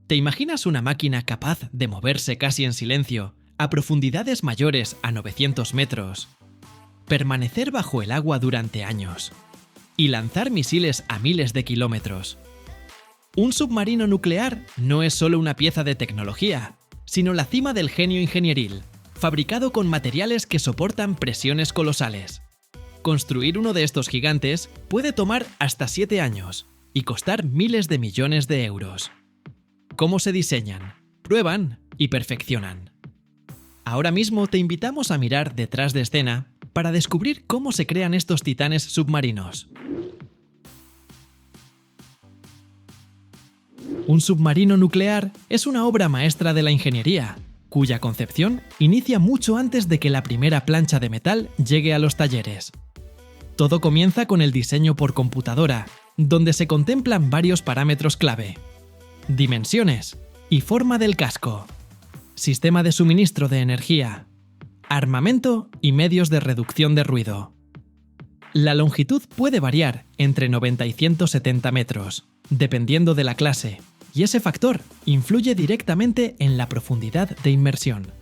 ¿Te imaginas una máquina capaz de moverse casi en silencio a profundidades mayores a 900 metros, permanecer bajo el agua durante años y lanzar misiles a miles de kilómetros? Un submarino nuclear no es solo una pieza de tecnología, sino la cima del genio ingenieril, fabricado con materiales que soportan presiones colosales. Construir uno de estos gigantes puede tomar hasta 7 años y costar miles de millones de euros. ¿Cómo se diseñan, prueban y perfeccionan? Ahora mismo te invitamos a mirar detrás de escena para descubrir cómo se crean estos titanes submarinos. Un submarino nuclear es una obra maestra de la ingeniería, cuya concepción inicia mucho antes de que la primera plancha de metal llegue a los talleres. Todo comienza con el diseño por computadora, donde se contemplan varios parámetros clave: dimensiones y forma del casco, sistema de suministro de energía, armamento y medios de reducción de ruido. La longitud puede variar entre 90 y 170 metros, dependiendo de la clase, y ese factor influye directamente en la profundidad de inmersión.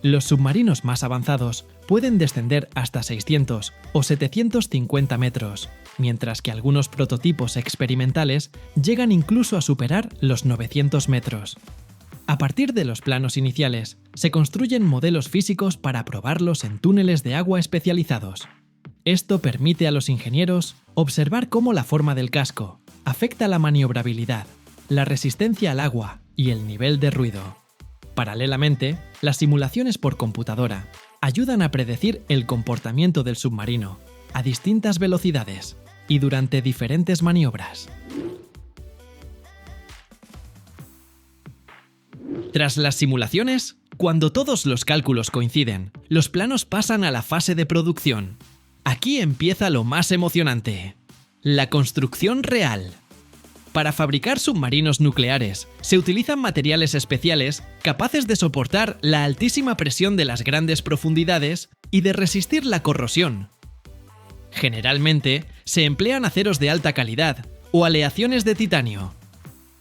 Los submarinos más avanzados pueden descender hasta 600 o 750 metros, mientras que algunos prototipos experimentales llegan incluso a superar los 900 metros. A partir de los planos iniciales, se construyen modelos físicos para probarlos en túneles de agua especializados. Esto permite a los ingenieros observar cómo la forma del casco afecta la maniobrabilidad, la resistencia al agua y el nivel de ruido. Paralelamente, las simulaciones por computadora ayudan a predecir el comportamiento del submarino a distintas velocidades y durante diferentes maniobras. Tras las simulaciones, cuando todos los cálculos coinciden, los planos pasan a la fase de producción. Aquí empieza lo más emocionante: la construcción real. Para fabricar submarinos nucleares, se utilizan materiales especiales capaces de soportar la altísima presión de las grandes profundidades y de resistir la corrosión. Generalmente, se emplean aceros de alta calidad o aleaciones de titanio.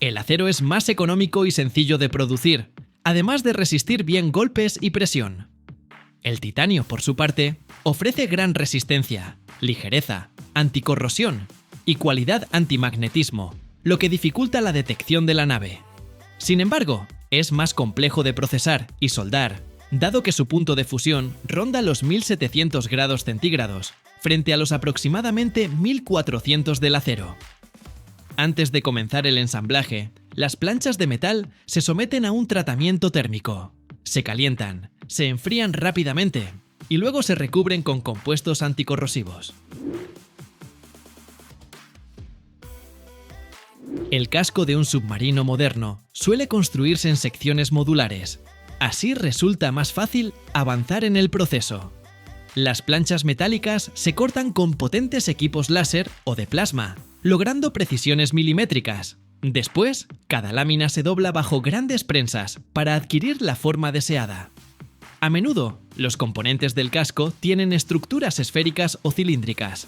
El acero es más económico y sencillo de producir, además de resistir bien golpes y presión. El titanio, por su parte, ofrece gran resistencia, ligereza, anticorrosión y cualidad antimagnetismo, lo que dificulta la detección de la nave. Sin embargo, es más complejo de procesar y soldar, dado que su punto de fusión ronda los 1700 grados centígrados, frente a los aproximadamente 1400 del acero. Antes de comenzar el ensamblaje, las planchas de metal se someten a un tratamiento térmico. Se calientan, se enfrían rápidamente y luego se recubren con compuestos anticorrosivos. El casco de un submarino moderno suele construirse en secciones modulares. Así resulta más fácil avanzar en el proceso. Las planchas metálicas se cortan con potentes equipos láser o de plasma, logrando precisiones milimétricas. Después, cada lámina se dobla bajo grandes prensas para adquirir la forma deseada. A menudo, los componentes del casco tienen estructuras esféricas o cilíndricas.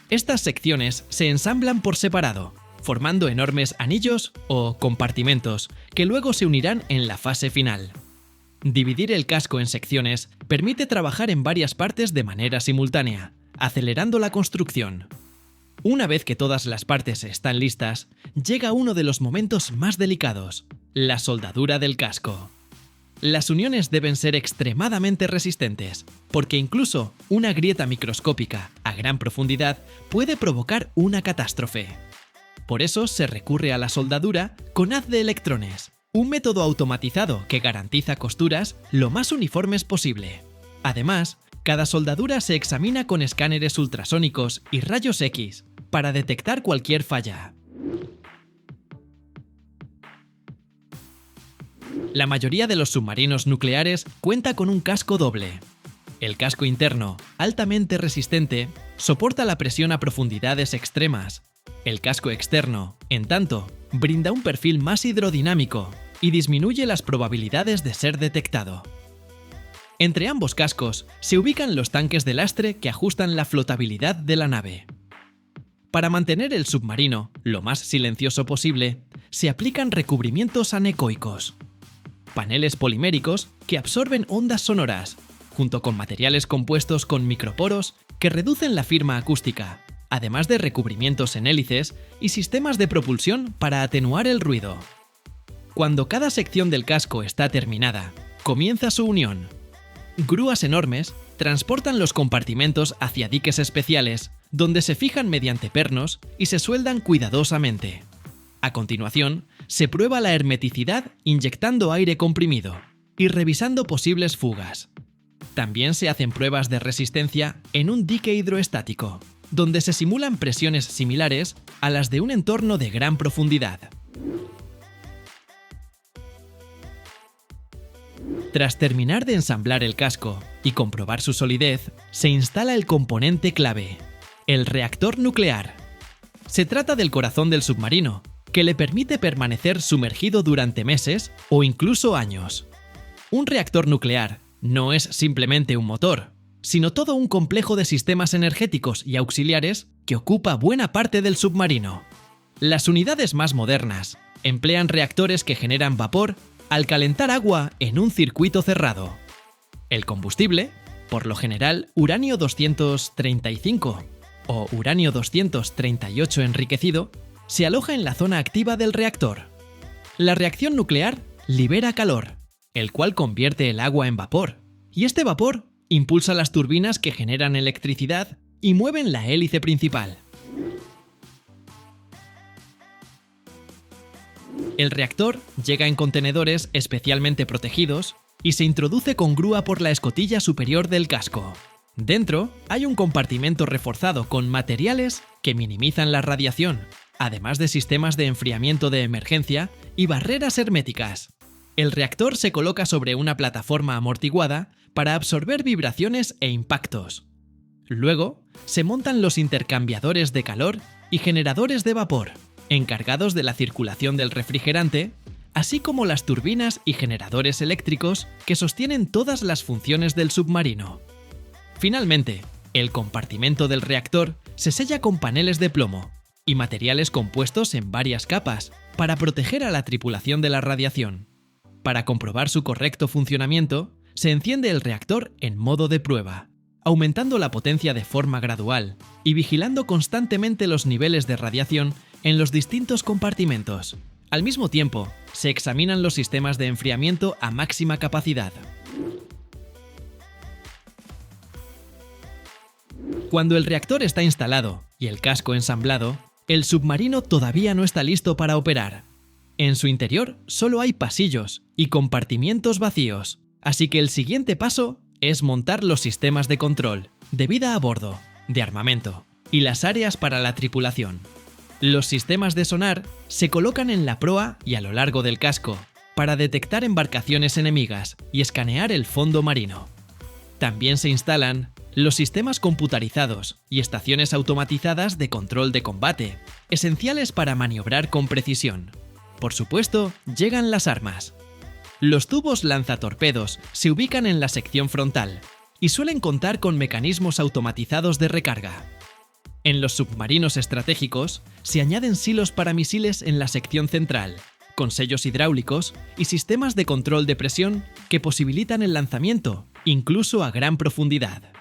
Estas secciones se ensamblan por separado, formando enormes anillos o compartimentos que luego se unirán en la fase final. Dividir el casco en secciones permite trabajar en varias partes de manera simultánea, acelerando la construcción. Una vez que todas las partes están listas, llega uno de los momentos más delicados: la soldadura del casco. Las uniones deben ser extremadamente resistentes, porque incluso una grieta microscópica a gran profundidad puede provocar una catástrofe. Por eso se recurre a la soldadura con haz de electrones, un método automatizado que garantiza costuras lo más uniformes posible. Además, cada soldadura se examina con escáneres ultrasónicos y rayos X para detectar cualquier falla. La mayoría de los submarinos nucleares cuenta con un casco doble. El casco interno, altamente resistente, soporta la presión a profundidades extremas. El casco externo, en tanto, brinda un perfil más hidrodinámico y disminuye las probabilidades de ser detectado. Entre ambos cascos se ubican los tanques de lastre que ajustan la flotabilidad de la nave. Para mantener el submarino lo más silencioso posible, se aplican recubrimientos anecoicos, paneles poliméricos que absorben ondas sonoras, junto con materiales compuestos con microporos que reducen la firma acústica, además de recubrimientos en hélices y sistemas de propulsión para atenuar el ruido. Cuando cada sección del casco está terminada, comienza su unión. Grúas enormes transportan los compartimentos hacia diques especiales, donde se fijan mediante pernos y se sueldan cuidadosamente. A continuación, se prueba la hermeticidad inyectando aire comprimido y revisando posibles fugas. También se hacen pruebas de resistencia en un dique hidroestático, donde se simulan presiones similares a las de un entorno de gran profundidad. Tras terminar de ensamblar el casco y comprobar su solidez, se instala el componente clave, el reactor nuclear. Se trata del corazón del submarino, que le permite permanecer sumergido durante meses o incluso años. Un reactor nuclear no es simplemente un motor, sino todo un complejo de sistemas energéticos y auxiliares que ocupa buena parte del submarino. Las unidades más modernas emplean reactores que generan vapor al calentar agua en un circuito cerrado. El combustible, por lo general uranio 235 o uranio 238 enriquecido, se aloja en la zona activa del reactor. La reacción nuclear libera calor, el cual convierte el agua en vapor, y este vapor impulsa las turbinas que generan electricidad y mueven la hélice principal. El reactor llega en contenedores especialmente protegidos y se introduce con grúa por la escotilla superior del casco. Dentro hay un compartimento reforzado con materiales que minimizan la radiación, además de sistemas de enfriamiento de emergencia y barreras herméticas. El reactor se coloca sobre una plataforma amortiguada para absorber vibraciones e impactos. Luego, se montan los intercambiadores de calor y generadores de vapor, encargados de la circulación del refrigerante, así como las turbinas y generadores eléctricos que sostienen todas las funciones del submarino. Finalmente, el compartimento del reactor se sella con paneles de plomo y materiales compuestos en varias capas para proteger a la tripulación de la radiación. Para comprobar su correcto funcionamiento, se enciende el reactor en modo de prueba, aumentando la potencia de forma gradual y vigilando constantemente los niveles de radiación en los distintos compartimentos. Al mismo tiempo, se examinan los sistemas de enfriamiento a máxima capacidad. Cuando el reactor está instalado y el casco ensamblado, el submarino todavía no está listo para operar. En su interior solo hay pasillos y compartimientos vacíos, así que el siguiente paso es montar los sistemas de control, de vida a bordo, de armamento y las áreas para la tripulación. Los sistemas de sonar se colocan en la proa y a lo largo del casco para detectar embarcaciones enemigas y escanear el fondo marino. También se instalan los sistemas computarizados y estaciones automatizadas de control de combate, esenciales para maniobrar con precisión. Por supuesto, llegan las armas. Los tubos lanzatorpedos se ubican en la sección frontal y suelen contar con mecanismos automatizados de recarga. En los submarinos estratégicos se añaden silos para misiles en la sección central, con sellos hidráulicos y sistemas de control de presión que posibilitan el lanzamiento, incluso a gran profundidad.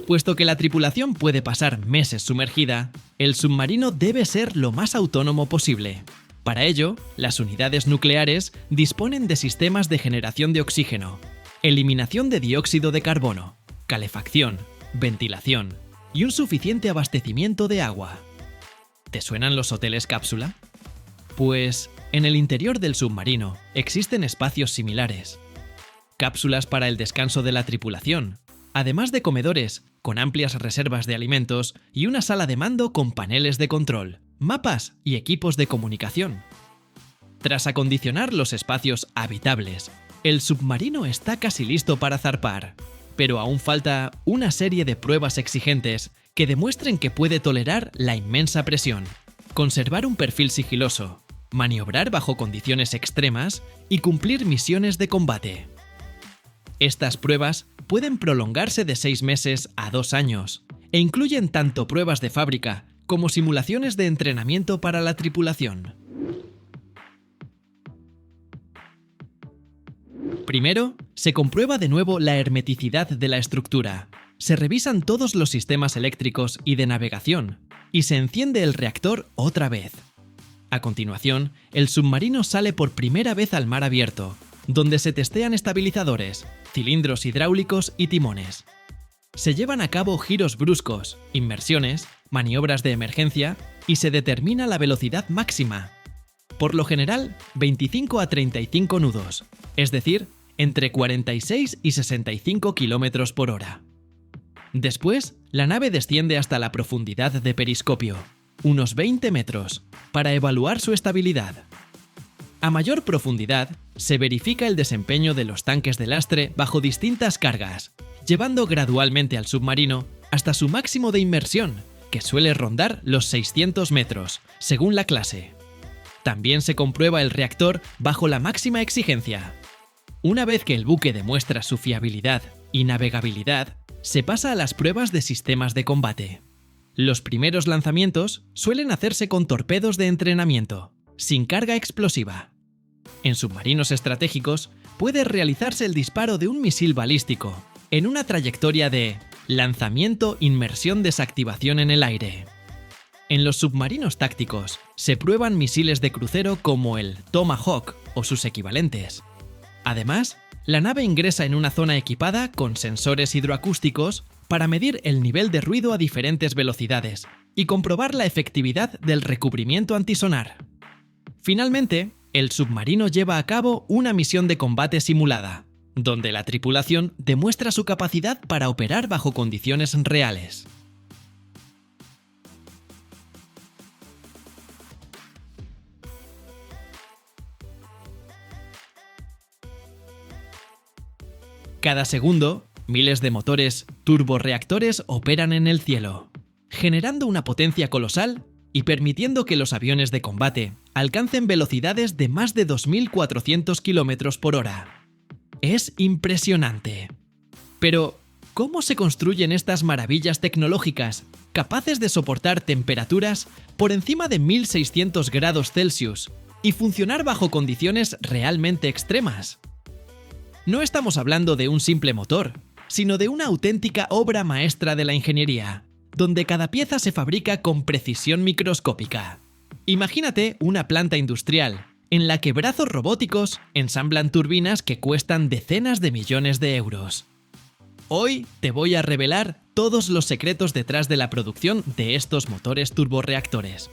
Puesto que la tripulación puede pasar meses sumergida, el submarino debe ser lo más autónomo posible. Para ello, las unidades nucleares disponen de sistemas de generación de oxígeno, eliminación de dióxido de carbono, calefacción, ventilación y un suficiente abastecimiento de agua. ¿Te suenan los hoteles cápsula? Pues, en el interior del submarino existen espacios similares. Cápsulas para el descanso de la tripulación, además de comedores con amplias reservas de alimentos y una sala de mando con paneles de control, mapas y equipos de comunicación. Tras acondicionar los espacios habitables, el submarino está casi listo para zarpar, pero aún falta una serie de pruebas exigentes que demuestren que puede tolerar la inmensa presión, conservar un perfil sigiloso, maniobrar bajo condiciones extremas y cumplir misiones de combate. Estas pruebas pueden prolongarse de 6 meses a 2 años e incluyen tanto pruebas de fábrica como simulaciones de entrenamiento para la tripulación. Primero, se comprueba de nuevo la hermeticidad de la estructura. Se revisan todos los sistemas eléctricos y de navegación, y se enciende el reactor otra vez. A continuación, el submarino sale por primera vez al mar abierto, donde se testean estabilizadores, cilindros hidráulicos y timones. Se llevan a cabo giros bruscos, inmersiones, maniobras de emergencia y se determina la velocidad máxima. Por lo general, 25 a 35 nudos, es decir, entre 46 y 65 km por hora. Después, la nave desciende hasta la profundidad de periscopio, unos 20 metros, para evaluar su estabilidad. A mayor profundidad, se verifica el desempeño de los tanques de lastre bajo distintas cargas, llevando gradualmente al submarino hasta su máximo de inmersión, que suele rondar los 600 metros, según la clase. También se comprueba el reactor bajo la máxima exigencia. Una vez que el buque demuestra su fiabilidad y navegabilidad, se pasa a las pruebas de sistemas de combate. Los primeros lanzamientos suelen hacerse con torpedos de entrenamiento, sin carga explosiva. En submarinos estratégicos puede realizarse el disparo de un misil balístico en una trayectoria de lanzamiento, inmersión, desactivación en el aire. En los submarinos tácticos se prueban misiles de crucero como el Tomahawk o sus equivalentes. Además, la nave ingresa en una zona equipada con sensores hidroacústicos para medir el nivel de ruido a diferentes velocidades y comprobar la efectividad del recubrimiento antisonar. Finalmente, el submarino lleva a cabo una misión de combate simulada, donde la tripulación demuestra su capacidad para operar bajo condiciones reales. Cada segundo, miles de motores turborreactores operan en el cielo, generando una potencia colosal y permitiendo que los aviones de combate alcancen velocidades de más de 2.400 km por hora. Es impresionante. Pero, ¿cómo se construyen estas maravillas tecnológicas capaces de soportar temperaturas por encima de 1600 grados Celsius y funcionar bajo condiciones realmente extremas? No estamos hablando de un simple motor, sino de una auténtica obra maestra de la ingeniería, donde cada pieza se fabrica con precisión microscópica. Imagínate una planta industrial, en la que brazos robóticos ensamblan turbinas que cuestan decenas de millones de euros. Hoy te voy a revelar todos los secretos detrás de la producción de estos motores turborreactores.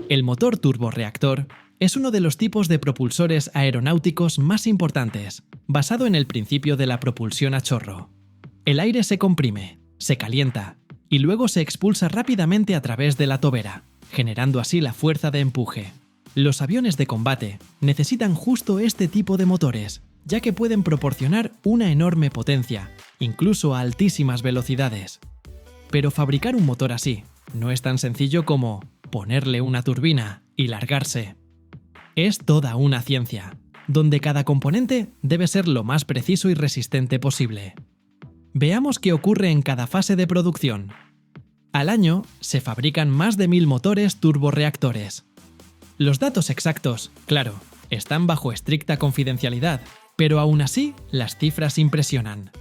El motor turborreactor es uno de los tipos de propulsores aeronáuticos más importantes, basado en el principio de la propulsión a chorro. El aire se comprime, se calienta y luego se expulsa rápidamente a través de la tobera, generando así la fuerza de empuje. Los aviones de combate necesitan justo este tipo de motores, ya que pueden proporcionar una enorme potencia, incluso a altísimas velocidades. Pero fabricar un motor así no es tan sencillo como ponerle una turbina y largarse. Es toda una ciencia, donde cada componente debe ser lo más preciso y resistente posible. Veamos qué ocurre en cada fase de producción. Al año se fabrican más de 1000 motores turborreactores. Los datos exactos, claro, están bajo estricta confidencialidad, pero aún así las cifras impresionan.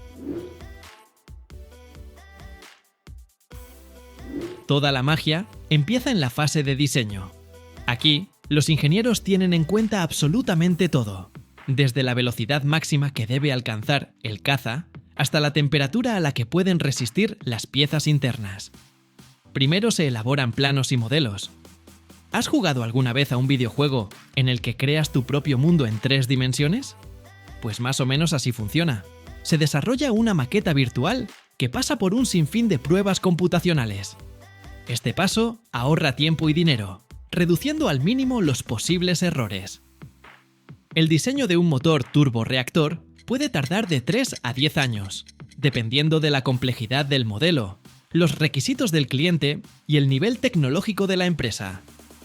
Toda la magia empieza en la fase de diseño. Aquí, los ingenieros tienen en cuenta absolutamente todo, desde la velocidad máxima que debe alcanzar el caza hasta la temperatura a la que pueden resistir las piezas internas. Primero se elaboran planos y modelos. ¿Has jugado alguna vez a un videojuego en el que creas tu propio mundo en 3 dimensiones? Pues más o menos así funciona. Se desarrolla una maqueta virtual que pasa por un sinfín de pruebas computacionales. Este paso ahorra tiempo y dinero, reduciendo al mínimo los posibles errores. El diseño de un motor turborreactor puede tardar de 3 a 10 años, dependiendo de la complejidad del modelo, los requisitos del cliente y el nivel tecnológico de la empresa.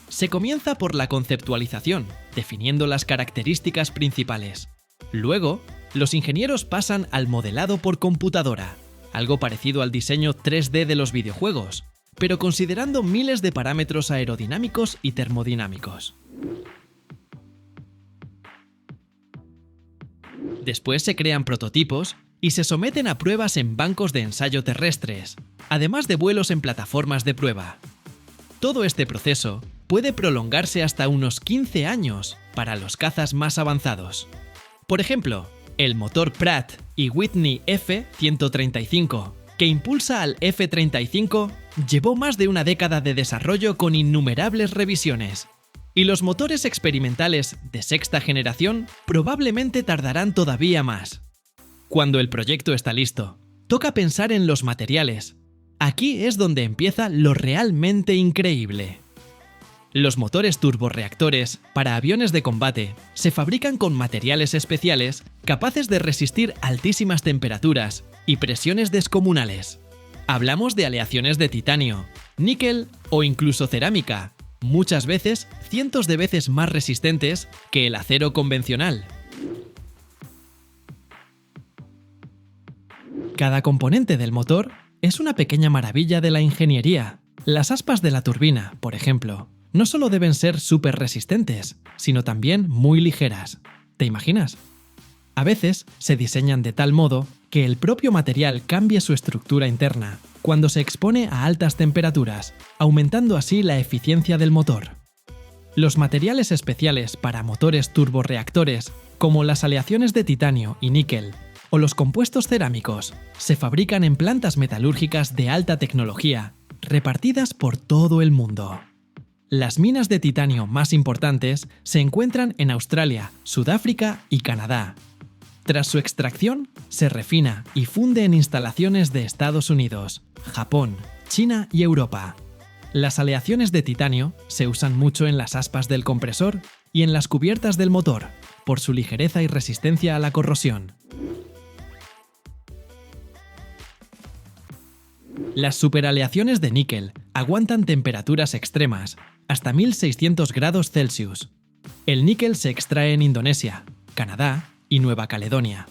Se comienza por la conceptualización, definiendo las características principales. Luego, Los ingenieros pasan al modelado por computadora, algo parecido al diseño 3D de los videojuegos, pero considerando miles de parámetros aerodinámicos y termodinámicos. Después se crean prototipos y se someten a pruebas en bancos de ensayo terrestres, además de vuelos en plataformas de prueba. Todo este proceso puede prolongarse hasta unos 15 años para los cazas más avanzados. Por ejemplo, el motor Pratt y Whitney F-135, que impulsa al F-35, llevó más de una década de desarrollo con innumerables revisiones. Y los motores experimentales de sexta generación probablemente tardarán todavía más. Cuando el proyecto está listo, toca pensar en los materiales. Aquí es donde empieza lo realmente increíble. Los motores turborreactores para aviones de combate se fabrican con materiales especiales capaces de resistir altísimas temperaturas y presiones descomunales. Hablamos de aleaciones de titanio, níquel o incluso cerámica, muchas veces cientos de veces más resistentes que el acero convencional. Cada componente del motor es una pequeña maravilla de la ingeniería. Las aspas de la turbina, por ejemplo, no solo deben ser súper resistentes, sino también muy ligeras. ¿Te imaginas? A veces se diseñan de tal modo que el propio material cambie su estructura interna cuando se expone a altas temperaturas, aumentando así la eficiencia del motor. Los materiales especiales para motores turborreactores, como las aleaciones de titanio y níquel, o los compuestos cerámicos, se fabrican en plantas metalúrgicas de alta tecnología, repartidas por todo el mundo. Las minas de titanio más importantes se encuentran en Australia, Sudáfrica y Canadá. Tras su extracción, se refina y funde en instalaciones de Estados Unidos, Japón, China y Europa. Las aleaciones de titanio se usan mucho en las aspas del compresor y en las cubiertas del motor, por su ligereza y resistencia a la corrosión. Las superaleaciones de níquel aguantan temperaturas extremas, hasta 1600 grados Celsius. El níquel se extrae en Indonesia, Canadá y Nueva Caledonia.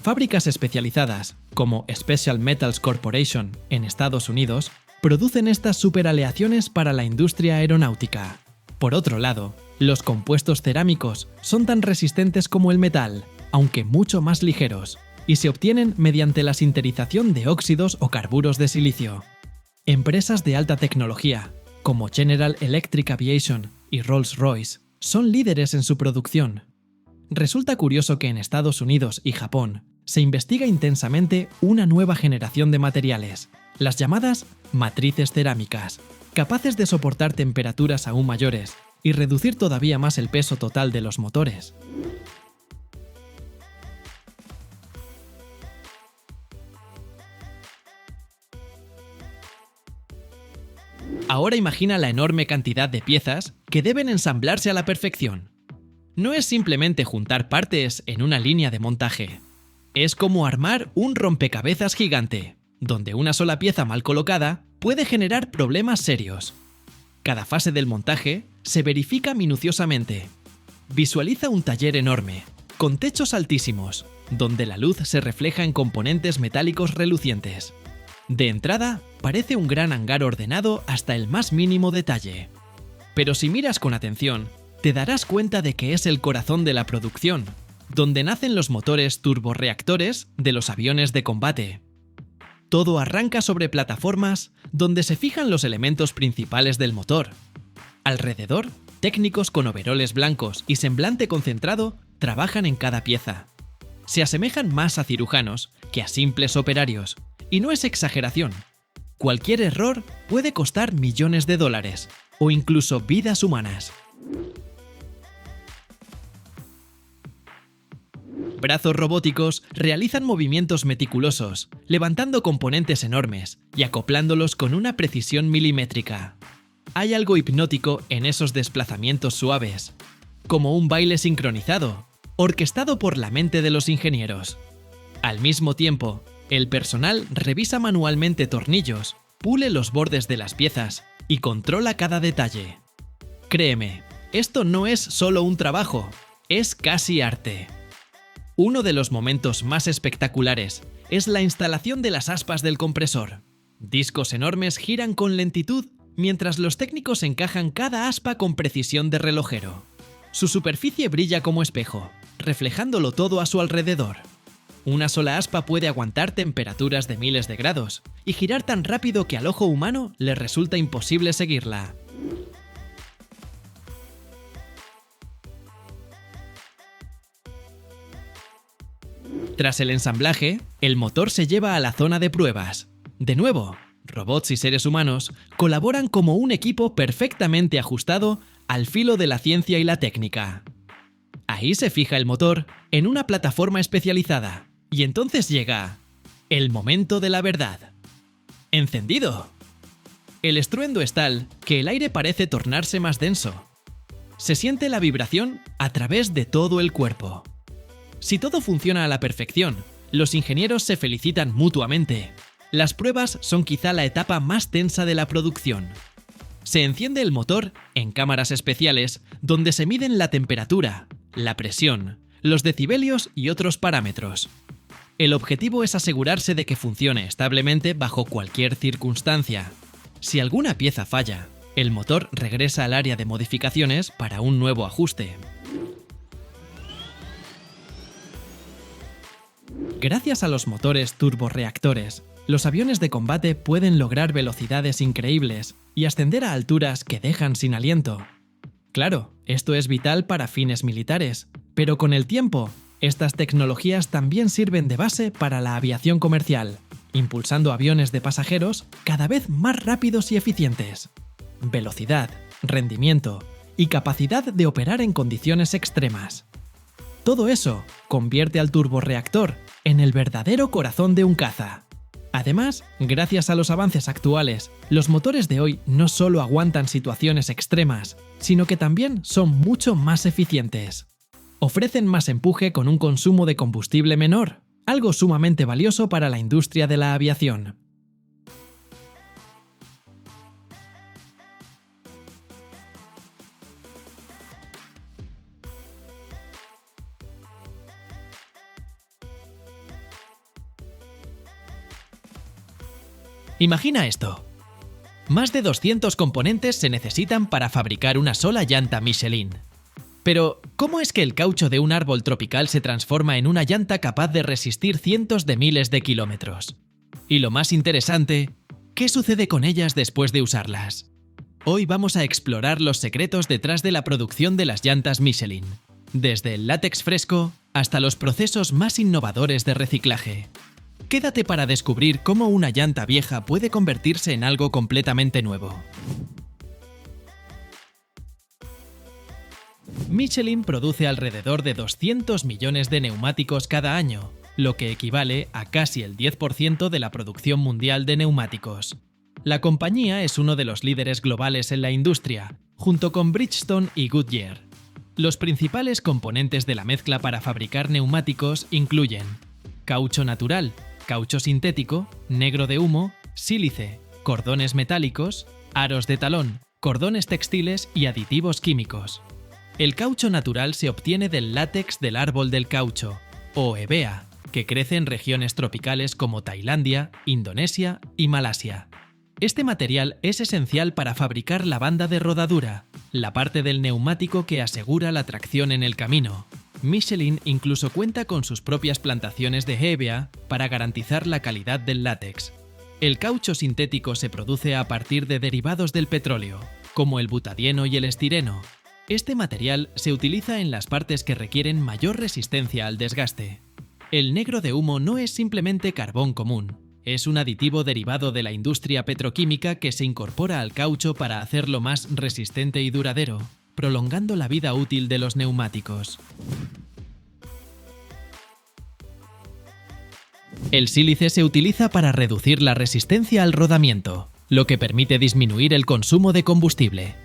Fábricas especializadas, como Special Metals Corporation en Estados Unidos, producen estas superaleaciones para la industria aeronáutica. Por otro lado, los compuestos cerámicos son tan resistentes como el metal, aunque mucho más ligeros, y se obtienen mediante la sinterización de óxidos o carburos de silicio. Empresas de alta tecnología, como General Electric Aviation y Rolls-Royce, son líderes en su producción. Resulta curioso que en Estados Unidos y Japón se investiga intensamente una nueva generación de materiales, las llamadas matrices cerámicas, capaces de soportar temperaturas aún mayores y reducir todavía más el peso total de los motores. Ahora imagina la enorme cantidad de piezas que deben ensamblarse a la perfección. No es simplemente juntar partes en una línea de montaje. Es como armar un rompecabezas gigante, donde una sola pieza mal colocada puede generar problemas serios. Cada fase del montaje se verifica minuciosamente. Visualiza un taller enorme, con techos altísimos, donde la luz se refleja en componentes metálicos relucientes. De entrada, parece un gran hangar ordenado hasta el más mínimo detalle. Pero si miras con atención, te darás cuenta de que es el corazón de la producción, donde nacen los motores turborreactores de los aviones de combate. Todo arranca sobre plataformas donde se fijan los elementos principales del motor. Alrededor, técnicos con overoles blancos y semblante concentrado trabajan en cada pieza. Se asemejan más a cirujanos que a simples operarios, y no es exageración. Cualquier error puede costar millones de dólares, o incluso vidas humanas. Brazos robóticos realizan movimientos meticulosos, levantando componentes enormes y acoplándolos con una precisión milimétrica. Hay algo hipnótico en esos desplazamientos suaves, como un baile sincronizado, orquestado por la mente de los ingenieros. Al mismo tiempo, el personal revisa manualmente tornillos, pule los bordes de las piezas y controla cada detalle. Créeme, esto no es solo un trabajo, es casi arte. Uno de los momentos más espectaculares es la instalación de las aspas del compresor. Discos enormes giran con lentitud mientras los técnicos encajan cada aspa con precisión de relojero. Su superficie brilla como espejo, reflejándolo todo a su alrededor. Una sola aspa puede aguantar temperaturas de miles de grados y girar tan rápido que al ojo humano le resulta imposible seguirla. Tras el ensamblaje, el motor se lleva a la zona de pruebas. De nuevo, robots y seres humanos colaboran como un equipo perfectamente ajustado al filo de la ciencia y la técnica. Ahí se fija el motor en una plataforma especializada y entonces llega el momento de la verdad. ¡Encendido! El estruendo es tal que el aire parece tornarse más denso. Se siente la vibración a través de todo el cuerpo. Si todo funciona a la perfección, los ingenieros se felicitan mutuamente. Las pruebas son quizá la etapa más tensa de la producción. Se enciende el motor en cámaras especiales donde se miden la temperatura, la presión, los decibelios y otros parámetros. El objetivo es asegurarse de que funcione establemente bajo cualquier circunstancia. Si alguna pieza falla, el motor regresa al área de modificaciones para un nuevo ajuste. Gracias a los motores turborreactores, los aviones de combate pueden lograr velocidades increíbles y ascender a alturas que dejan sin aliento. Claro, esto es vital para fines militares, pero con el tiempo, estas tecnologías también sirven de base para la aviación comercial, impulsando aviones de pasajeros cada vez más rápidos y eficientes. Velocidad, rendimiento y capacidad de operar en condiciones extremas. Todo eso convierte al turborreactor en el verdadero corazón de un caza. Además, gracias a los avances actuales, los motores de hoy no solo aguantan situaciones extremas, sino que también son mucho más eficientes. Ofrecen más empuje con un consumo de combustible menor, algo sumamente valioso para la industria de la aviación. Imagina esto. Más de 200 componentes se necesitan para fabricar una sola llanta Michelin. Pero, ¿cómo es que el caucho de un árbol tropical se transforma en una llanta capaz de resistir cientos de miles de kilómetros? Y lo más interesante, ¿qué sucede con ellas después de usarlas? Hoy vamos a explorar los secretos detrás de la producción de las llantas Michelin, desde el látex fresco hasta los procesos más innovadores de reciclaje. Quédate para descubrir cómo una llanta vieja puede convertirse en algo completamente nuevo. Michelin produce alrededor de 200 millones de neumáticos cada año, lo que equivale a casi el 10% de la producción mundial de neumáticos. La compañía es uno de los líderes globales en la industria, junto con Bridgestone y Goodyear. Los principales componentes de la mezcla para fabricar neumáticos incluyen caucho natural, caucho sintético, negro de humo, sílice, cordones metálicos, aros de talón, cordones textiles y aditivos químicos. El caucho natural se obtiene del látex del árbol del caucho, o hevea, que crece en regiones tropicales como Tailandia, Indonesia y Malasia. Este material es esencial para fabricar la banda de rodadura, la parte del neumático que asegura la tracción en el camino. Michelin incluso cuenta con sus propias plantaciones de hevea para garantizar la calidad del látex. El caucho sintético se produce a partir de derivados del petróleo, como el butadieno y el estireno. Este material se utiliza en las partes que requieren mayor resistencia al desgaste. El negro de humo no es simplemente carbón común, es un aditivo derivado de la industria petroquímica que se incorpora al caucho para hacerlo más resistente y duradero, prolongando la vida útil de los neumáticos. El sílice se utiliza para reducir la resistencia al rodamiento, lo que permite disminuir el consumo de combustible.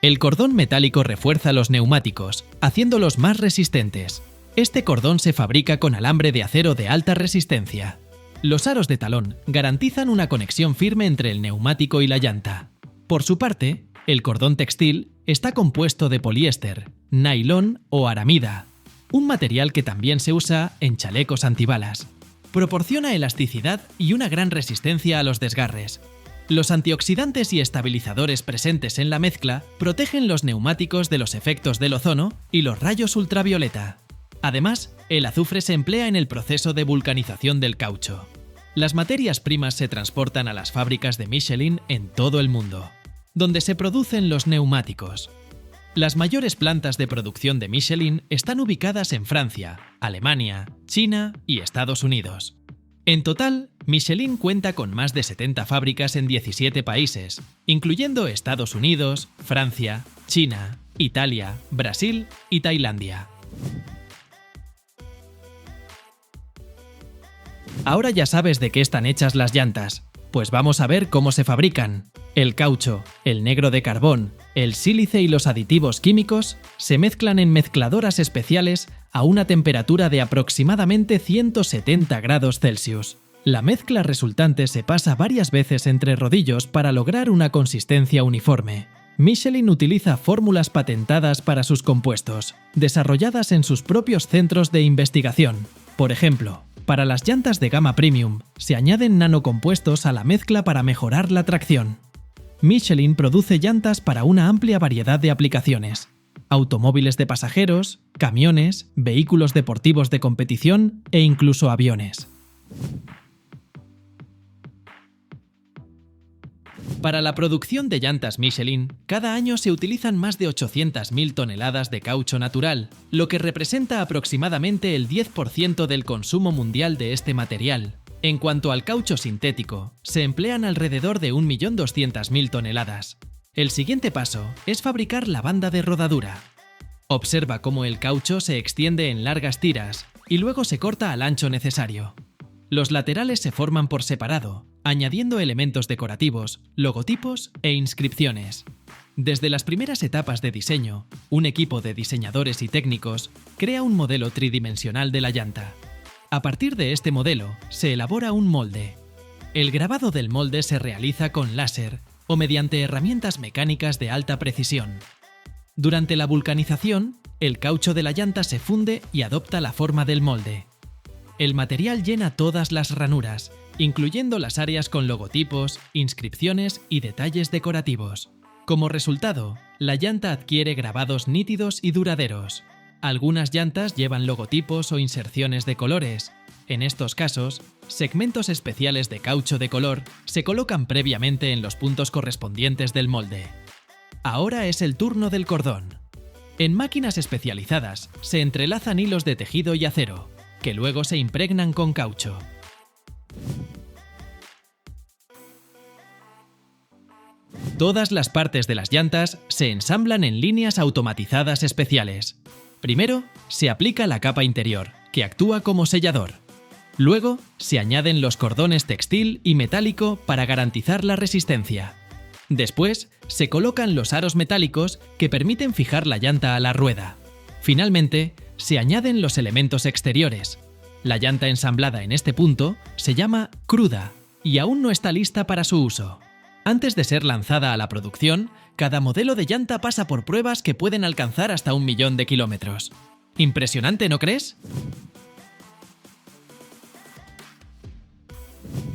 El cordón metálico refuerza los neumáticos, haciéndolos más resistentes. Este cordón se fabrica con alambre de acero de alta resistencia. Los aros de talón garantizan una conexión firme entre el neumático y la llanta. Por su parte, el cordón textil está compuesto de poliéster, nailón o aramida. un material que también se usa en chalecos antibalas. Proporciona elasticidad y una gran resistencia a los desgarres. Los antioxidantes y estabilizadores presentes en la mezcla protegen los neumáticos de los efectos del ozono y los rayos ultravioleta. Además, el azufre se emplea en el proceso de vulcanización del caucho. Las materias primas se transportan a las fábricas de Michelin en todo el mundo, donde se producen los neumáticos. Las mayores plantas de producción de Michelin están ubicadas en Francia, Alemania, China y Estados Unidos. En total, Michelin cuenta con más de 70 fábricas en 17 países, incluyendo Estados Unidos, Francia, China, Italia, Brasil y Tailandia. Ahora ya sabes de qué están hechas las llantas, pues vamos a ver cómo se fabrican. El caucho, el negro de carbón, el sílice y los aditivos químicos se mezclan en mezcladoras especiales a una temperatura de aproximadamente 170 grados Celsius. La mezcla resultante se pasa varias veces entre rodillos para lograr una consistencia uniforme. Michelin utiliza fórmulas patentadas para sus compuestos, desarrolladas en sus propios centros de investigación. Por ejemplo, para las llantas de gama premium, se añaden nanocompuestos a la mezcla para mejorar la tracción. Michelin produce llantas para una amplia variedad de aplicaciones: automóviles de pasajeros, camiones, vehículos deportivos de competición e incluso aviones. Para la producción de llantas Michelin, cada año se utilizan más de 800.000 toneladas de caucho natural, lo que representa aproximadamente el 10% del consumo mundial de este material. En cuanto al caucho sintético, se emplean alrededor de 1.200.000 toneladas. El siguiente paso es fabricar la banda de rodadura. Observa cómo el caucho se extiende en largas tiras y luego se corta al ancho necesario. Los laterales se forman por separado, añadiendo elementos decorativos, logotipos e inscripciones. Desde las primeras etapas de diseño, un equipo de diseñadores y técnicos crea un modelo tridimensional de la llanta. A partir de este modelo, se elabora un molde. El grabado del molde se realiza con láser o mediante herramientas mecánicas de alta precisión. Durante la vulcanización, el caucho de la llanta se funde y adopta la forma del molde. El material llena todas las ranuras, incluyendo las áreas con logotipos, inscripciones y detalles decorativos. Como resultado, la llanta adquiere grabados nítidos y duraderos. Algunas llantas llevan logotipos o inserciones de colores. En estos casos, segmentos especiales de caucho de color se colocan previamente en los puntos correspondientes del molde. Ahora es el turno del cordón. En máquinas especializadas se entrelazan hilos de tejido y acero, que luego se impregnan con caucho. Todas las partes de las llantas se ensamblan en líneas automatizadas especiales. Primero, se aplica la capa interior, que actúa como sellador. Luego, se añaden los cordones textil y metálico para garantizar la resistencia. Después, se colocan los aros metálicos que permiten fijar la llanta a la rueda. Finalmente, se añaden los elementos exteriores. La llanta ensamblada en este punto se llama cruda y aún no está lista para su uso. Antes de ser lanzada a la producción, cada modelo de llanta pasa por pruebas que pueden alcanzar hasta 1.000.000 de kilómetros. Impresionante, ¿no crees?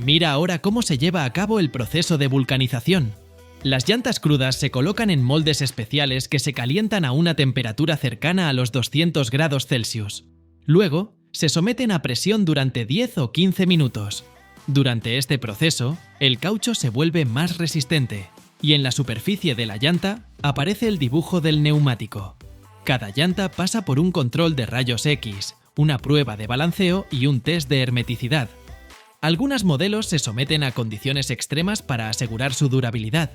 Mira ahora cómo se lleva a cabo el proceso de vulcanización. Las llantas crudas se colocan en moldes especiales que se calientan a una temperatura cercana a los 200 grados Celsius. Luego, se someten a presión durante 10 o 15 minutos. Durante este proceso, el caucho se vuelve más resistente y en la superficie de la llanta aparece el dibujo del neumático. Cada llanta pasa por un control de rayos X, una prueba de balanceo y un test de hermeticidad. Algunos modelos se someten a condiciones extremas para asegurar su durabilidad.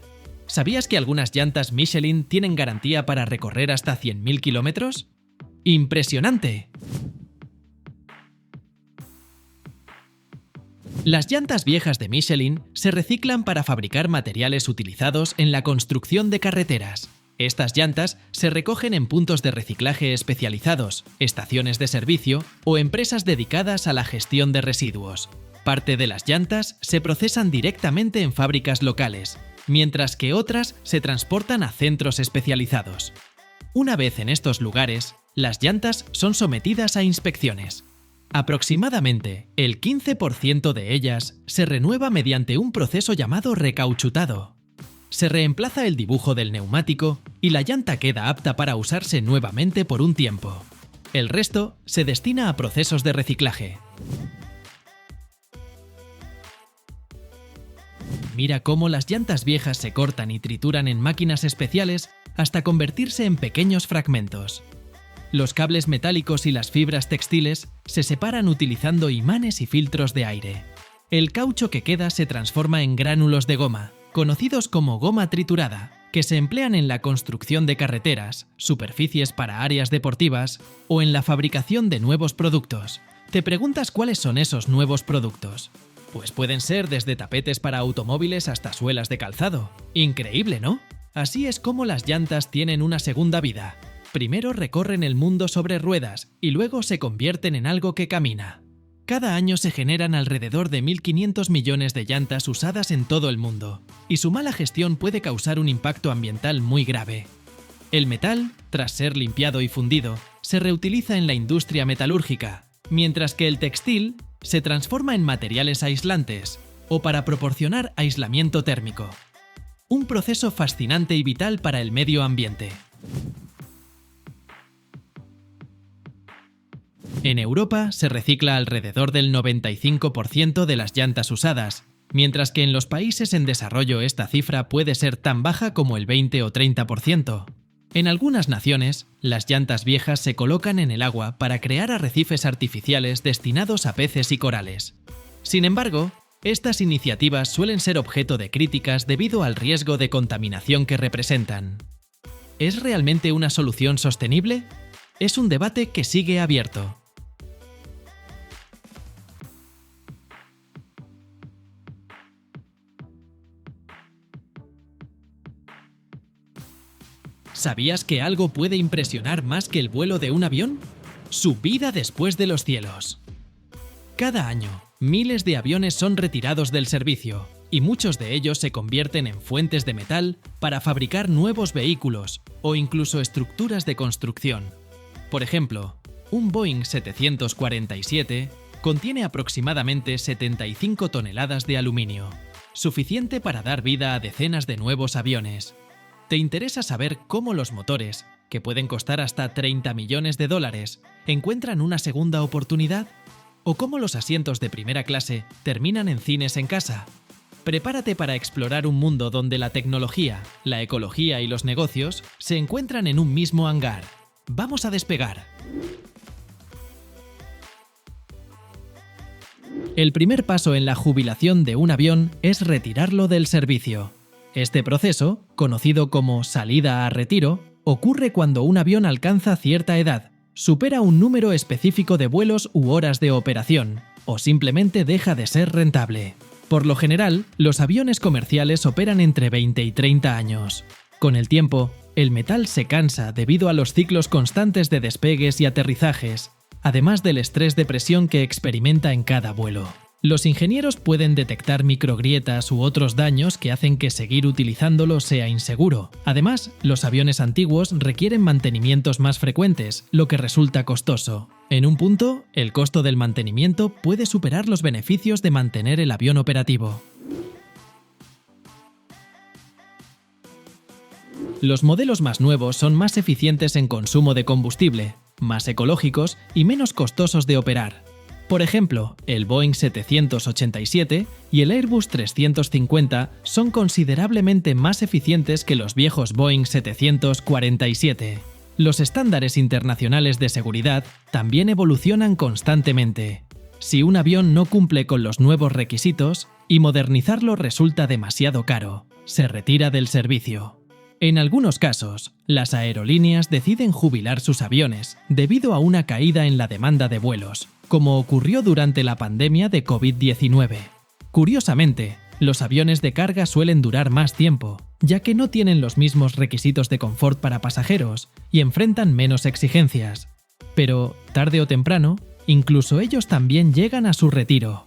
¿Sabías que algunas llantas Michelin tienen garantía para recorrer hasta 100.000 kilómetros? ¡Impresionante! Las llantas viejas de Michelin se reciclan para fabricar materiales utilizados en la construcción de carreteras. Estas llantas se recogen en puntos de reciclaje especializados, estaciones de servicio o empresas dedicadas a la gestión de residuos. Parte de las llantas se procesan directamente en fábricas locales, mientras que otras se transportan a centros especializados. Una vez en estos lugares, las llantas son sometidas a inspecciones. Aproximadamente el 15% de ellas se renueva mediante un proceso llamado recauchutado. Se reemplaza el dibujo del neumático y la llanta queda apta para usarse nuevamente por un tiempo. El resto se destina a procesos de reciclaje. Mira cómo las llantas viejas se cortan y trituran en máquinas especiales hasta convertirse en pequeños fragmentos. Los cables metálicos y las fibras textiles se separan utilizando imanes y filtros de aire. El caucho que queda se transforma en gránulos de goma, conocidos como goma triturada, que se emplean en la construcción de carreteras, superficies para áreas deportivas o en la fabricación de nuevos productos. ¿Te preguntas cuáles son esos nuevos productos? Pues pueden ser desde tapetes para automóviles hasta suelas de calzado. Increíble, ¿no? Así es como las llantas tienen una segunda vida. Primero recorren el mundo sobre ruedas y luego se convierten en algo que camina. Cada año se generan alrededor de 1.500 millones de llantas usadas en todo el mundo, y su mala gestión puede causar un impacto ambiental muy grave. El metal, tras ser limpiado y fundido, se reutiliza en la industria metalúrgica, mientras que el textil se transforma en materiales aislantes o para proporcionar aislamiento térmico. Un proceso fascinante y vital para el medio ambiente. En Europa se recicla alrededor del 95% de las llantas usadas, mientras que en los países en desarrollo esta cifra puede ser tan baja como el 20 o 30%. En algunas naciones, las llantas viejas se colocan en el agua para crear arrecifes artificiales destinados a peces y corales. Sin embargo, estas iniciativas suelen ser objeto de críticas debido al riesgo de contaminación que representan. ¿Es realmente una solución sostenible? Es un debate que sigue abierto. ¿Sabías que algo puede impresionar más que el vuelo de un avión? Su vida después de los cielos. Cada año, miles de aviones son retirados del servicio, y muchos de ellos se convierten en fuentes de metal para fabricar nuevos vehículos o incluso estructuras de construcción. Por ejemplo, un Boeing 747 contiene aproximadamente 75 toneladas de aluminio, suficiente para dar vida a decenas de nuevos aviones. ¿Te interesa saber cómo los motores, que pueden costar hasta 30 millones de dólares, encuentran una segunda oportunidad? ¿O cómo los asientos de primera clase terminan en cines en casa? Prepárate para explorar un mundo donde la tecnología, la ecología y los negocios se encuentran en un mismo hangar. ¡Vamos a despegar! El primer paso en la jubilación de un avión es retirarlo del servicio. Este proceso, conocido como salida a retiro, ocurre cuando un avión alcanza cierta edad, supera un número específico de vuelos u horas de operación, o simplemente deja de ser rentable. Por lo general, los aviones comerciales operan entre 20 y 30 años. Con el tiempo, el metal se cansa debido a los ciclos constantes de despegues y aterrizajes, además del estrés de presión que experimenta en cada vuelo. Los ingenieros pueden detectar microgrietas u otros daños que hacen que seguir utilizándolo sea inseguro. Además, los aviones antiguos requieren mantenimientos más frecuentes, lo que resulta costoso. En un punto, el costo del mantenimiento puede superar los beneficios de mantener el avión operativo. Los modelos más nuevos son más eficientes en consumo de combustible, más ecológicos y menos costosos de operar. Por ejemplo, el Boeing 787 y el Airbus 350 son considerablemente más eficientes que los viejos Boeing 747. Los estándares internacionales de seguridad también evolucionan constantemente. Si un avión no cumple con los nuevos requisitos y modernizarlo resulta demasiado caro, se retira del servicio. En algunos casos, las aerolíneas deciden jubilar sus aviones debido a una caída en la demanda de vuelos, como ocurrió durante la pandemia de COVID-19. Curiosamente, los aviones de carga suelen durar más tiempo, ya que no tienen los mismos requisitos de confort para pasajeros y enfrentan menos exigencias. Pero, tarde o temprano, incluso ellos también llegan a su retiro.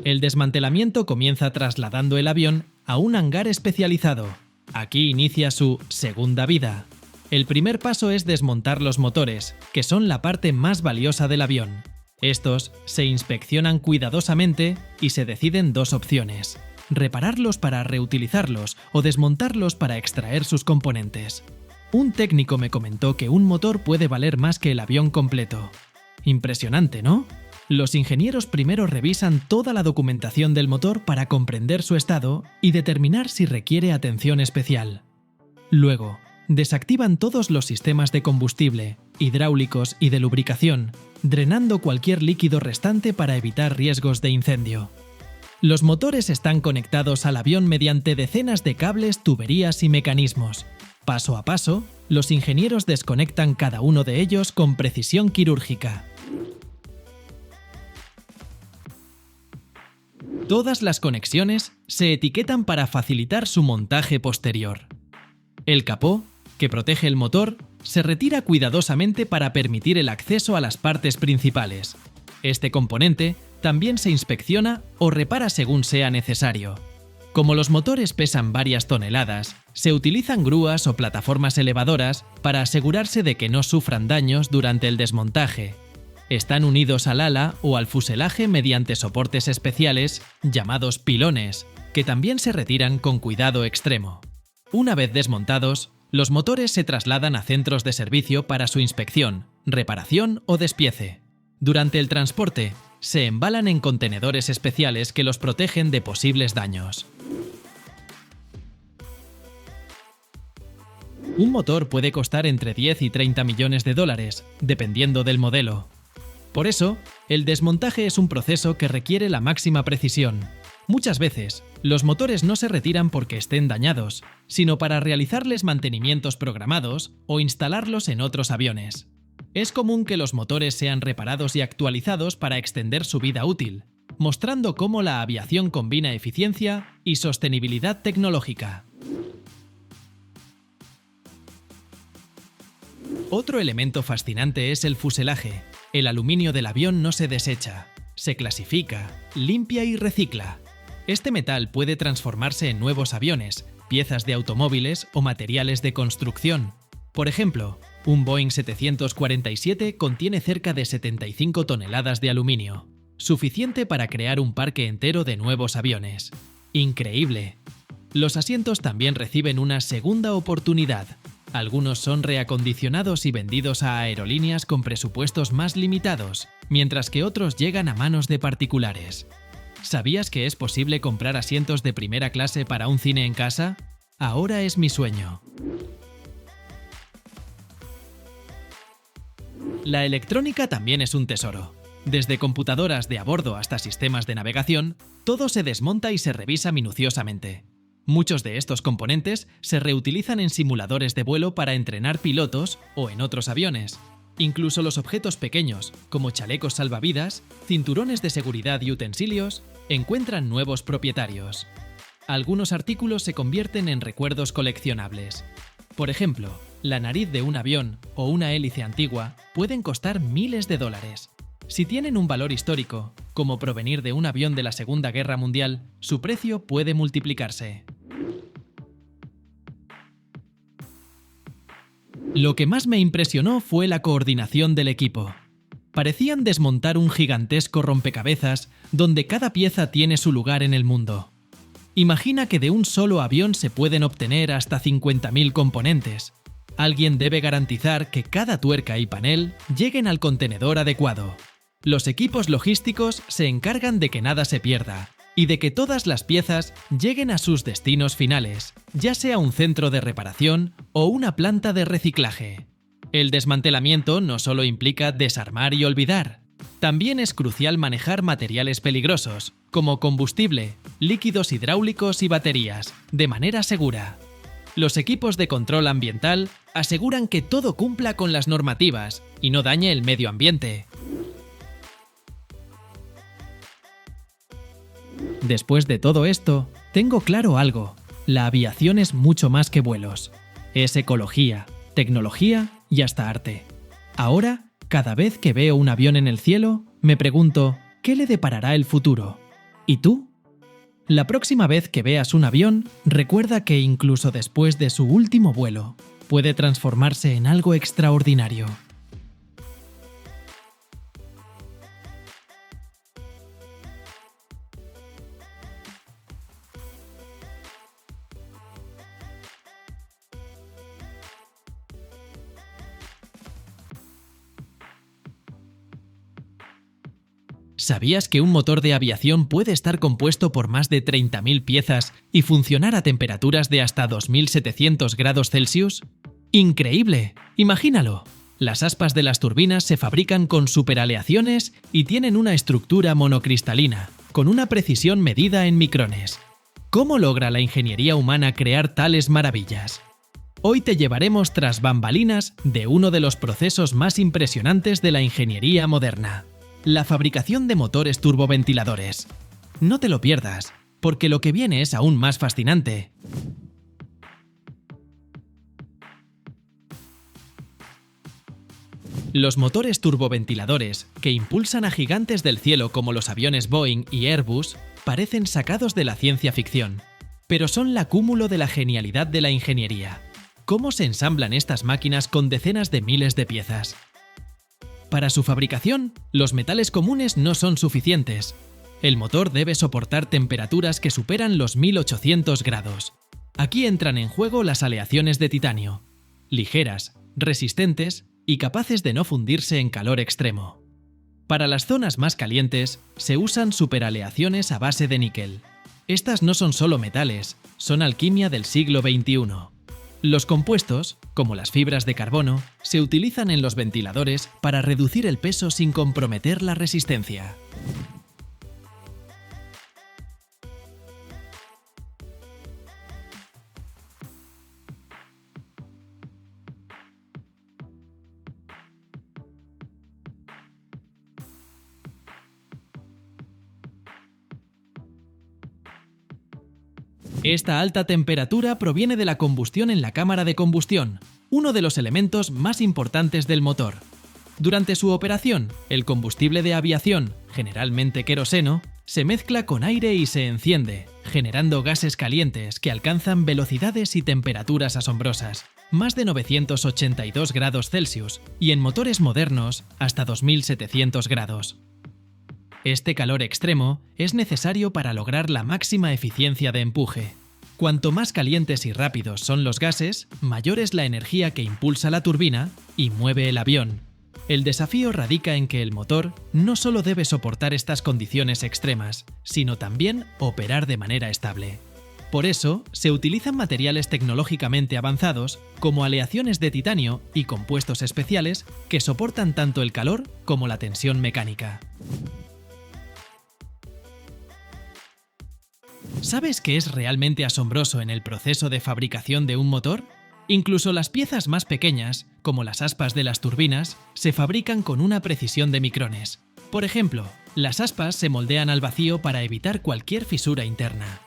El desmantelamiento comienza trasladando el avión a un hangar especializado. Aquí inicia su segunda vida. El primer paso es desmontar los motores, que son la parte más valiosa del avión. Estos se inspeccionan cuidadosamente y se deciden dos opciones: repararlos para reutilizarlos o desmontarlos para extraer sus componentes. Un técnico me comentó que un motor puede valer más que el avión completo. Impresionante, ¿no? Los ingenieros primero revisan toda la documentación del motor para comprender su estado y determinar si requiere atención especial. Luego, desactivan todos los sistemas de combustible, hidráulicos y de lubricación, drenando cualquier líquido restante para evitar riesgos de incendio. Los motores están conectados al avión mediante decenas de cables, tuberías y mecanismos. Paso a paso, los ingenieros desconectan cada uno de ellos con precisión quirúrgica. Todas las conexiones se etiquetan para facilitar su montaje posterior. El capó, que protege el motor, se retira cuidadosamente para permitir el acceso a las partes principales. Este componente también se inspecciona o repara según sea necesario. Como los motores pesan varias toneladas, se utilizan grúas o plataformas elevadoras para asegurarse de que no sufran daños durante el desmontaje. Están unidos al ala o al fuselaje mediante soportes especiales llamados pilones, que también se retiran con cuidado extremo. Una vez desmontados, los motores se trasladan a centros de servicio para su inspección, reparación o despiece. Durante el transporte, se embalan en contenedores especiales que los protegen de posibles daños. Un motor puede costar entre 10 y 30 millones de dólares, dependiendo del modelo. Por eso, el desmontaje es un proceso que requiere la máxima precisión. Muchas veces, los motores no se retiran porque estén dañados, sino para realizarles mantenimientos programados o instalarlos en otros aviones. Es común que los motores sean reparados y actualizados para extender su vida útil, mostrando cómo la aviación combina eficiencia y sostenibilidad tecnológica. Otro elemento fascinante es el fuselaje. El aluminio del avión no se desecha, se clasifica, limpia y recicla. Este metal puede transformarse en nuevos aviones, piezas de automóviles o materiales de construcción. Por ejemplo, un Boeing 747 contiene cerca de 75 toneladas de aluminio, suficiente para crear un parque entero de nuevos aviones. ¡Increíble! Los asientos también reciben una segunda oportunidad. Algunos son reacondicionados y vendidos a aerolíneas con presupuestos más limitados, mientras que otros llegan a manos de particulares. ¿Sabías que es posible comprar asientos de primera clase para un cine en casa? Ahora es mi sueño. La electrónica también es un tesoro. Desde computadoras de a bordo hasta sistemas de navegación, todo se desmonta y se revisa minuciosamente. Muchos de estos componentes se reutilizan en simuladores de vuelo para entrenar pilotos o en otros aviones. Incluso los objetos pequeños, como chalecos salvavidas, cinturones de seguridad y utensilios, encuentran nuevos propietarios. Algunos artículos se convierten en recuerdos coleccionables. Por ejemplo, la nariz de un avión o una hélice antigua pueden costar miles de dólares. Si tienen un valor histórico, como provenir de un avión de la Segunda Guerra Mundial, su precio puede multiplicarse. Lo que más me impresionó fue la coordinación del equipo. Parecían desmontar un gigantesco rompecabezas donde cada pieza tiene su lugar en el mundo. Imagina que de un solo avión se pueden obtener hasta 50.000 componentes. Alguien debe garantizar que cada tuerca y panel lleguen al contenedor adecuado. Los equipos logísticos se encargan de que nada se pierda y de que todas las piezas lleguen a sus destinos finales, ya sea un centro de reparación o una planta de reciclaje. El desmantelamiento no solo implica desarmar y olvidar, también es crucial manejar materiales peligrosos, como combustible, líquidos hidráulicos y baterías, de manera segura. Los equipos de control ambiental aseguran que todo cumpla con las normativas y no dañe el medio ambiente. Después de todo esto, tengo claro algo: la aviación es mucho más que vuelos. Es ecología, tecnología y hasta arte. Ahora, cada vez que veo un avión en el cielo, me pregunto, ¿qué le deparará el futuro? ¿Y tú? La próxima vez que veas un avión, recuerda que incluso después de su último vuelo, puede transformarse en algo extraordinario. ¿Sabías que un motor de aviación puede estar compuesto por más de 30.000 piezas y funcionar a temperaturas de hasta 2.700 grados Celsius? ¡Increíble! Imagínalo. Las aspas de las turbinas se fabrican con superaleaciones y tienen una estructura monocristalina, con una precisión medida en micrones. ¿Cómo logra la ingeniería humana crear tales maravillas? Hoy te llevaremos tras bambalinas de uno de los procesos más impresionantes de la ingeniería moderna: la fabricación de motores turboventiladores. No te lo pierdas, porque lo que viene es aún más fascinante. Los motores turboventiladores, que impulsan a gigantes del cielo como los aviones Boeing y Airbus, parecen sacados de la ciencia ficción, pero son la cúmulo de la genialidad de la ingeniería. ¿Cómo se ensamblan estas máquinas con decenas de miles de piezas? Para su fabricación, los metales comunes no son suficientes. El motor debe soportar temperaturas que superan los 1800 grados. Aquí entran en juego las aleaciones de titanio, ligeras, resistentes y capaces de no fundirse en calor extremo. Para las zonas más calientes, se usan superaleaciones a base de níquel. Estas no son solo metales, son alquimia del siglo XXI. Los compuestos, como las fibras de carbono, se utilizan en los ventiladores para reducir el peso sin comprometer la resistencia. Esta alta temperatura proviene de la combustión en la cámara de combustión, uno de los elementos más importantes del motor. Durante su operación, el combustible de aviación, generalmente queroseno, se mezcla con aire y se enciende, generando gases calientes que alcanzan velocidades y temperaturas asombrosas, más de 982 grados Celsius, y en motores modernos hasta 2700 grados. Este calor extremo es necesario para lograr la máxima eficiencia de empuje. Cuanto más calientes y rápidos son los gases, mayor es la energía que impulsa la turbina y mueve el avión. El desafío radica en que el motor no solo debe soportar estas condiciones extremas, sino también operar de manera estable. Por eso, se utilizan materiales tecnológicamente avanzados como aleaciones de titanio y compuestos especiales que soportan tanto el calor como la tensión mecánica. ¿Sabes qué es realmente asombroso en el proceso de fabricación de un motor? Incluso las piezas más pequeñas, como las aspas de las turbinas, se fabrican con una precisión de micrones. Por ejemplo, las aspas se moldean al vacío para evitar cualquier fisura interna.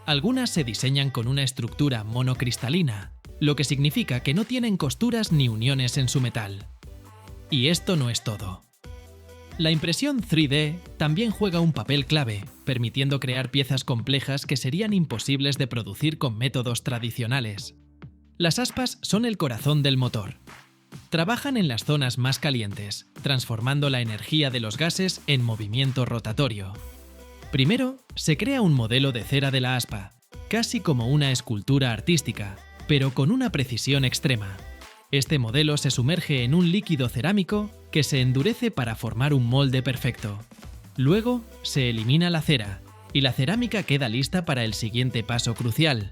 Algunas se diseñan con una estructura monocristalina, lo que significa que no tienen costuras ni uniones en su metal. Y esto no es todo. La impresión 3D también juega un papel clave, permitiendo crear piezas complejas que serían imposibles de producir con métodos tradicionales. Las aspas son el corazón del motor. Trabajan en las zonas más calientes, transformando la energía de los gases en movimiento rotatorio. Primero, se crea un modelo de cera de la aspa, casi como una escultura artística, pero con una precisión extrema. Este modelo se sumerge en un líquido cerámico que se endurece para formar un molde perfecto. Luego, se elimina la cera, y la cerámica queda lista para el siguiente paso crucial.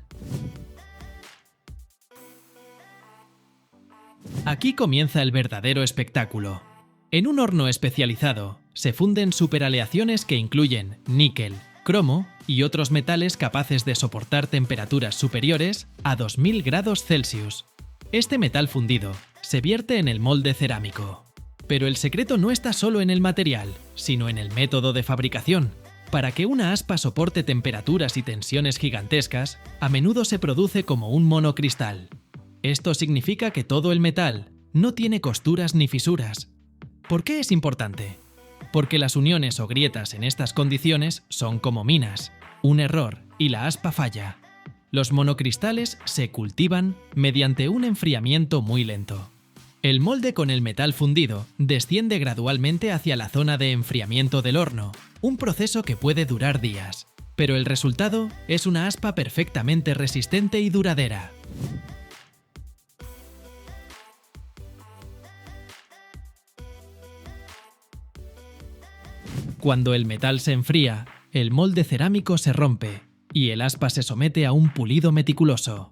Aquí comienza el verdadero espectáculo. En un horno especializado, se funden superaleaciones que incluyen níquel, cromo y otros metales capaces de soportar temperaturas superiores a 2000 grados Celsius. Este metal fundido se vierte en el molde cerámico. Pero el secreto no está solo en el material, sino en el método de fabricación. Para que una aspa soporte temperaturas y tensiones gigantescas, a menudo se produce como un monocristal. Esto significa que todo el metal no tiene costuras ni fisuras. ¿Por qué es importante? Porque las uniones o grietas en estas condiciones son como minas. un error y la aspa falla. Los monocristales se cultivan mediante un enfriamiento muy lento. El molde con el metal fundido desciende gradualmente hacia la zona de enfriamiento del horno, un proceso que puede durar días, pero el resultado es una aspa perfectamente resistente y duradera. Cuando el metal se enfría, el molde cerámico se rompe y el aspa se somete a un pulido meticuloso.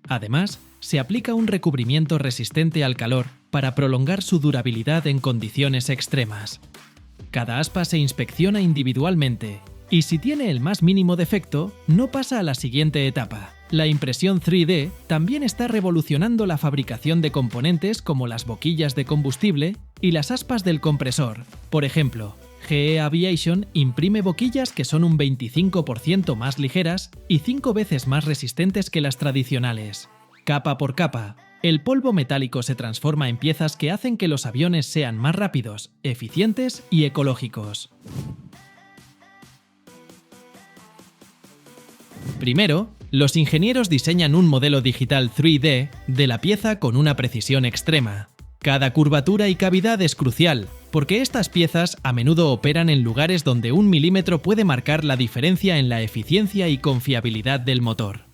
Además, se aplica un recubrimiento resistente al calor para prolongar su durabilidad en condiciones extremas. Cada aspa se inspecciona individualmente y si tiene el más mínimo defecto, no pasa a la siguiente etapa. La impresión 3D también está revolucionando la fabricación de componentes como las boquillas de combustible y las aspas del compresor. Por ejemplo, GE Aviation imprime boquillas que son un 25% más ligeras y 5 veces más resistentes que las tradicionales. Capa por capa, el polvo metálico se transforma en piezas que hacen que los aviones sean más rápidos, eficientes y ecológicos. Primero, los ingenieros diseñan un modelo digital 3D de la pieza con una precisión extrema. Cada curvatura y cavidad es crucial, porque estas piezas a menudo operan en lugares donde 1 milímetro puede marcar la diferencia en la eficiencia y confiabilidad del motor.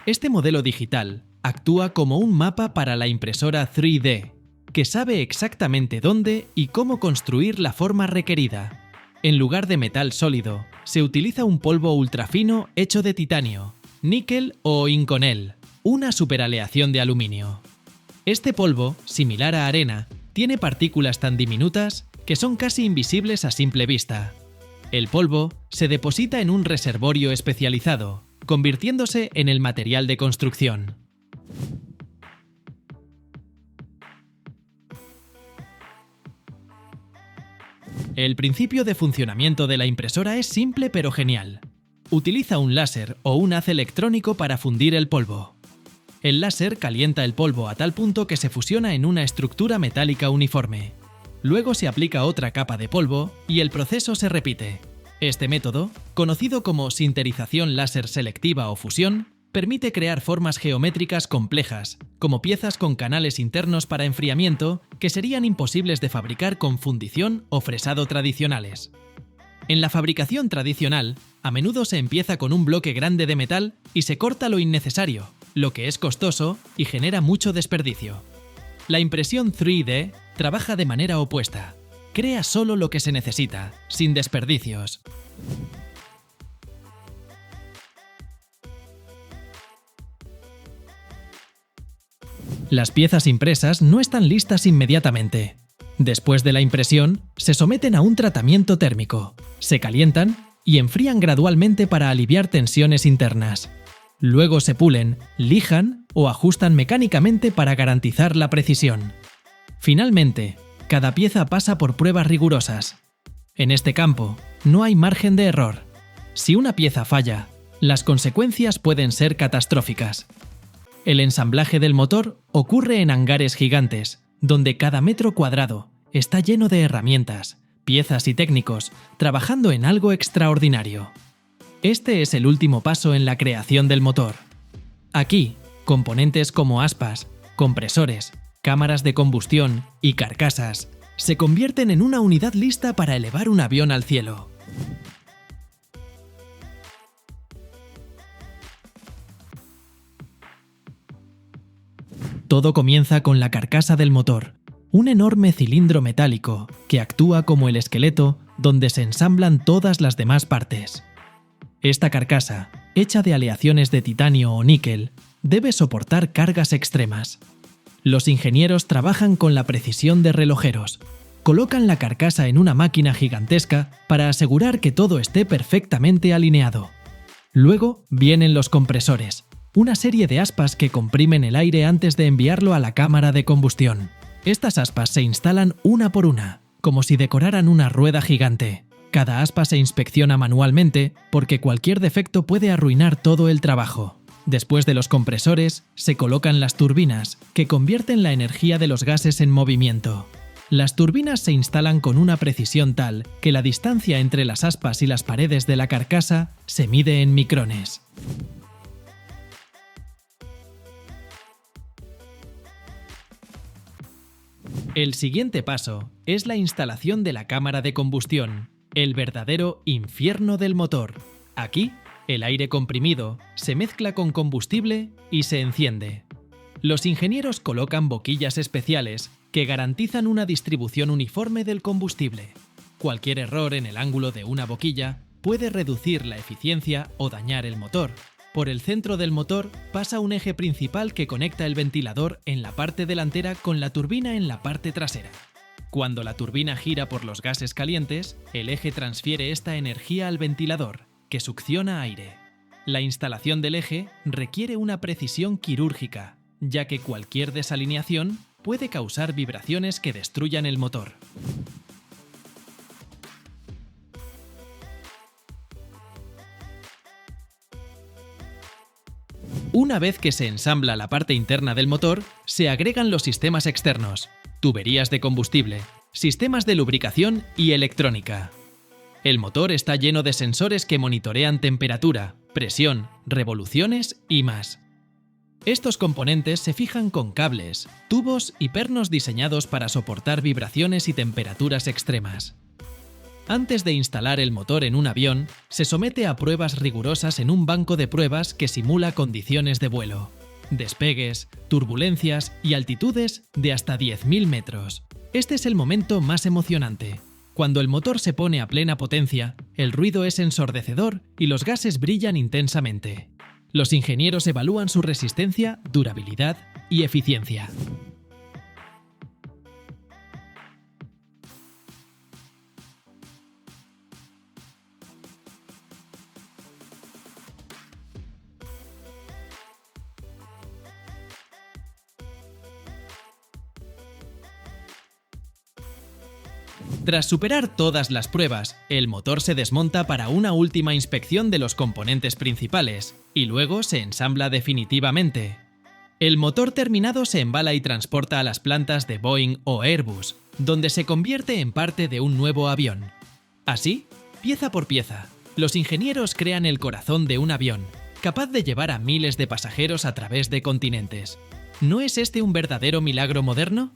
Este modelo digital actúa como un mapa para la impresora 3D, que sabe exactamente dónde y cómo construir la forma requerida. En lugar de metal sólido, se utiliza un polvo ultrafino hecho de titanio, níquel o inconel, una superaleación de aluminio. Este polvo, similar a arena, tiene partículas tan diminutas que son casi invisibles a simple vista. El polvo se deposita en un reservorio especializado, convirtiéndose en el material de construcción. El principio de funcionamiento de la impresora es simple pero genial. Utiliza un láser o un haz electrónico para fundir el polvo. El láser calienta el polvo a tal punto que se fusiona en una estructura metálica uniforme. Luego se aplica otra capa de polvo y el proceso se repite. Este método, conocido como sinterización láser selectiva o fusión, permite crear formas geométricas complejas, como piezas con canales internos para enfriamiento que serían imposibles de fabricar con fundición o fresado tradicionales. En la fabricación tradicional, a menudo se empieza con un bloque grande de metal y se corta lo innecesario, lo que es costoso y genera mucho desperdicio. La impresión 3D trabaja de manera opuesta. Crea solo lo que se necesita, sin desperdicios. Las piezas impresas no están listas inmediatamente. Después de la impresión, se someten a un tratamiento térmico, se calientan y enfrían gradualmente para aliviar tensiones internas. Luego se pulen, lijan o ajustan mecánicamente para garantizar la precisión. Finalmente, cada pieza pasa por pruebas rigurosas. En este campo, no hay margen de error. Si una pieza falla, las consecuencias pueden ser catastróficas. El ensamblaje del motor ocurre en hangares gigantes, donde cada metro cuadrado está lleno de herramientas, piezas y técnicos trabajando en algo extraordinario. Este es el último paso en la creación del motor. Aquí, componentes como aspas, compresores, cámaras de combustión y carcasas se convierten en una unidad lista para elevar un avión al cielo. Todo comienza con la carcasa del motor, un enorme cilindro metálico que actúa como el esqueleto donde se ensamblan todas las demás partes. Esta carcasa, hecha de aleaciones de titanio o níquel, debe soportar cargas extremas. Los ingenieros trabajan con la precisión de relojeros. Colocan la carcasa en una máquina gigantesca para asegurar que todo esté perfectamente alineado. Luego vienen los compresores, una serie de aspas que comprimen el aire antes de enviarlo a la cámara de combustión. Estas aspas se instalan una por una, como si decoraran una rueda gigante. Cada aspa se inspecciona manualmente porque cualquier defecto puede arruinar todo el trabajo. Después de los compresores, se colocan las turbinas, que convierten la energía de los gases en movimiento. Las turbinas se instalan con una precisión tal que la distancia entre las aspas y las paredes de la carcasa se mide en micrones. El siguiente paso es la instalación de la cámara de combustión, el verdadero infierno del motor. Aquí, el aire comprimido se mezcla con combustible y se enciende. Los ingenieros colocan boquillas especiales que garantizan una distribución uniforme del combustible. Cualquier error en el ángulo de una boquilla puede reducir la eficiencia o dañar el motor. Por el centro del motor pasa un eje principal que conecta el ventilador en la parte delantera con la turbina en la parte trasera. Cuando la turbina gira por los gases calientes, el eje transfiere esta energía al ventilador, que succiona aire. La instalación del eje requiere una precisión quirúrgica, ya que cualquier desalineación puede causar vibraciones que destruyan el motor. Una vez que se ensambla la parte interna del motor, se agregan los sistemas externos, tuberías de combustible, sistemas de lubricación y electrónica. El motor está lleno de sensores que monitorean temperatura, presión, revoluciones y más. Estos componentes se fijan con cables, tubos y pernos diseñados para soportar vibraciones y temperaturas extremas. Antes de instalar el motor en un avión, se somete a pruebas rigurosas en un banco de pruebas que simula condiciones de vuelo, despegues, turbulencias y altitudes de hasta 10.000 metros. Este es el momento más emocionante. Cuando el motor se pone a plena potencia, el ruido es ensordecedor y los gases brillan intensamente. Los ingenieros evalúan su resistencia, durabilidad y eficiencia. Tras superar todas las pruebas, el motor se desmonta para una última inspección de los componentes principales, y luego se ensambla definitivamente. El motor terminado se embala y transporta a las plantas de Boeing o Airbus, donde se convierte en parte de un nuevo avión. Así, pieza por pieza, los ingenieros crean el corazón de un avión, capaz de llevar a miles de pasajeros a través de continentes. ¿No es este un verdadero milagro moderno?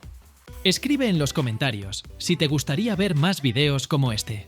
Escribe en los comentarios si te gustaría ver más videos como este.